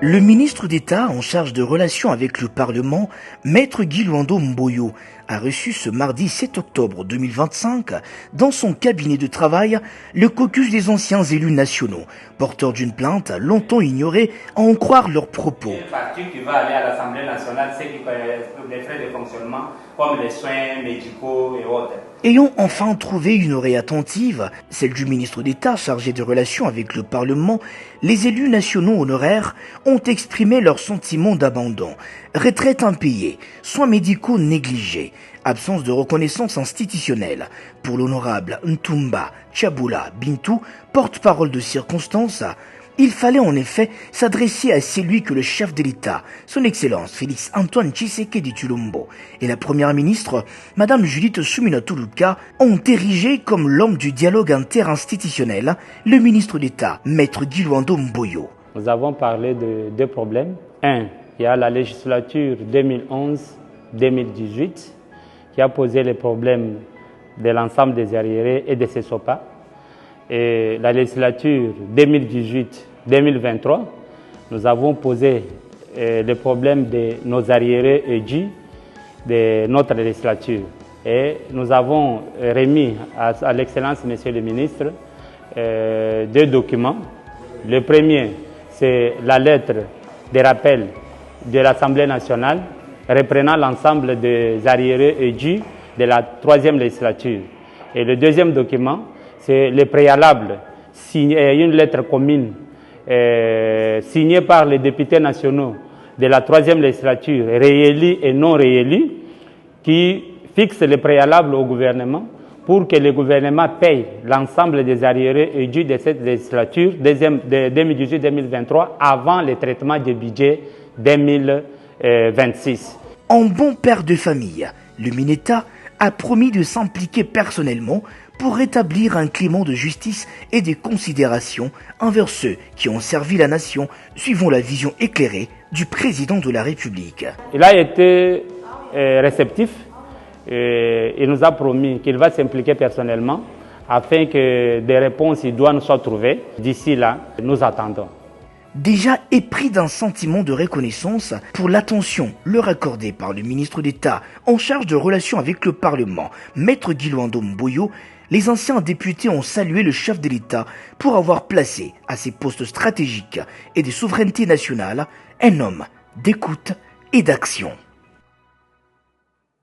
Le ministre d'État en charge de relations avec le Parlement, Maître Guy Luando Mboyo, a reçu ce mardi 7 octobre 2025, dans son cabinet de travail, le caucus des anciens élus nationaux, porteurs d'une plainte longtemps ignorée à en croire leurs propos. Une facture qui va aller à l'Assemblée nationale, c'est les frais de fonctionnement, comme les soins médicaux et autres. Ayant enfin trouvé une oreille attentive, celle du ministre d'État chargé de relations avec le Parlement, les élus nationaux honoraires ont exprimé leur sentiment d'abandon, retraite impayée, soins médicaux négligés, absence de reconnaissance institutionnelle. Pour l'honorable Ntumba Tchaboula Bintou, porte-parole de circonstance, il fallait en effet s'adresser à celui que le chef de l'État, son Excellence Félix Antoine Tshisekedi Tshilombo, et la Première ministre, Madame Judith Suminwa Tuluka, ont érigé comme l'homme du dialogue interinstitutionnel, le ministre d'État, Maître Guy Luando Mboyo. Nous avons parlé de deux problèmes. Un, il y a la législature 2011-2018 qui a posé les problèmes de l'ensemble des arriérés et de ses SOPA. Et la législature 2018-2023, nous avons posé les problèmes de nos arriérés et dits de notre législature. Et nous avons remis à l'Excellence, Monsieur le Ministre, deux documents. Le premier, c'est la lettre de rappel de l'Assemblée nationale reprenant l'ensemble des arriérés et dits de la troisième législature. Et le deuxième document, c'est le préalable, une lettre commune signée par les députés nationaux de la troisième législature, réélus et non réélus, qui fixe le préalable au gouvernement pour que le gouvernement paye l'ensemble des arriérés et dus de cette législature de 2018-2023 avant le traitement du budget 2026. En bon père de famille, le Mineta a promis de s'impliquer personnellement pour rétablir un climat de justice et de considération envers ceux qui ont servi la nation, suivant la vision éclairée du président de la République. Il a été réceptif et il nous a promis qu'il va s'impliquer personnellement afin que des réponses idoines soient trouvées. D'ici là, nous attendons. Déjà épris d'un sentiment de reconnaissance pour l'attention leur accordée par le ministre d'État en charge de relations avec le Parlement, Maître Guy Luando Mboyo, les anciens députés ont salué le chef de l'État pour avoir placé à ses postes stratégiques et de souveraineté nationale un homme d'écoute et d'action.